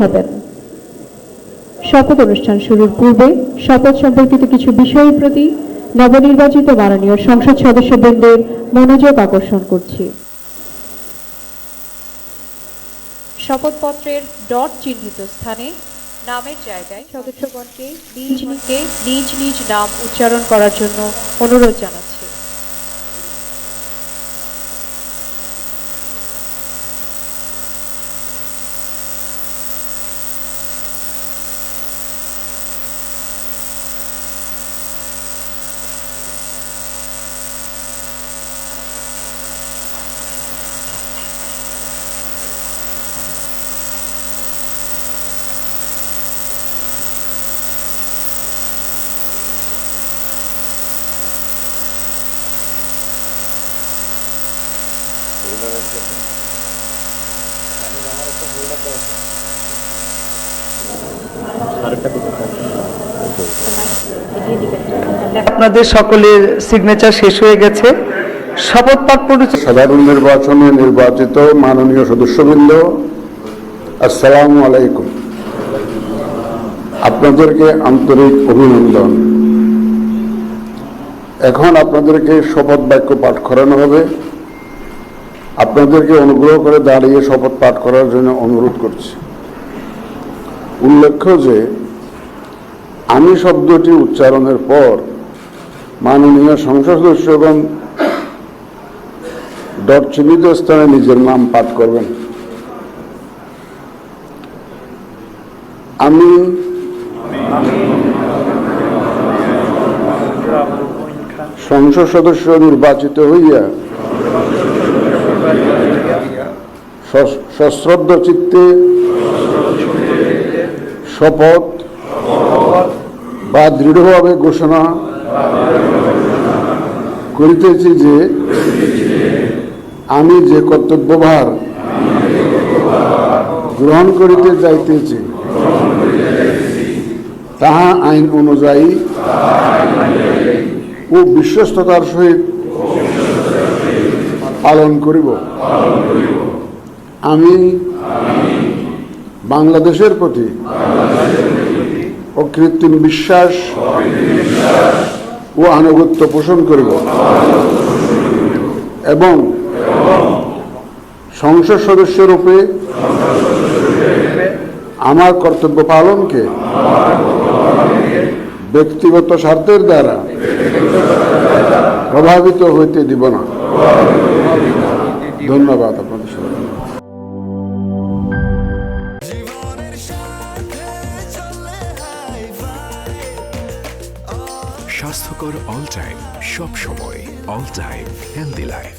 হবেন। শপথ অনুষ্ঠান শুরুর পূর্বে শপথ সম্পর্কিত কিছু বিষয়ের প্রতি নবনির্বাচিত মাননীয় সংসদ সদস্যবৃন্দের মনোযোগ আকর্ষণ করছি। শপথপত্রের ডট চিহ্নিত স্থানে নামের জায়গায় সদস্যগণকে নিজ নিজ নাম উচ্চারণ করার জন্য অনুরোধ জানাচ্ছি। আপনাদের সকলের সিগনেচার শেষ হয়ে গেছে। শপথ পাঠ পরিচয়। সাধারণ নির্বাচনে নির্বাচিত মাননীয় সদস্যবৃন্দ, আসসালামু আলাইকুম। আপনাদেরকে আন্তরিক অভিনন্দন। এখন আপনাদেরকে শপথ বাক্য পাঠ করানো হবে। আপনাদেরকে অনুগ্রহ করে দাঁড়িয়ে শপথ পাঠ করার জন্য অনুরোধ করছি। উল্লেখ্য যে আমি শব্দটি উচ্চারণের পর মাননীয় সংসদ সদস্যগণ ডট চিহ্নিত স্থানে নিজের নাম পাঠ করবেন। আমি সংসদ সদস্য নির্বাচিত হইয়া সশ্রদ্ধ চিত্তে শপথ বা দৃঢ়ভাবে ঘোষণা করিতেছি যে আমি যে কর্তব্যভার গ্রহণ করিতে যাইতেছি তাহা আইন অনুযায়ী ও বিশ্বস্ততার সহিত পালন করিব। আমি বাংলাদেশের প্রতি অকৃত্রিম বিশ্বাস ও আনুগত্য পোষণ করিব এবং সংসদ সদস্য রূপে আমার কর্তব্য পালনকে ব্যক্তিগত স্বার্থের দ্বারা প্রভাবিত হইতে দিব না। ধন্যবাদ আপনাদের সবাই। স্বাস্থ্যকর অল টাইম, সব সময় অল টাইম হেলদি লাইফ।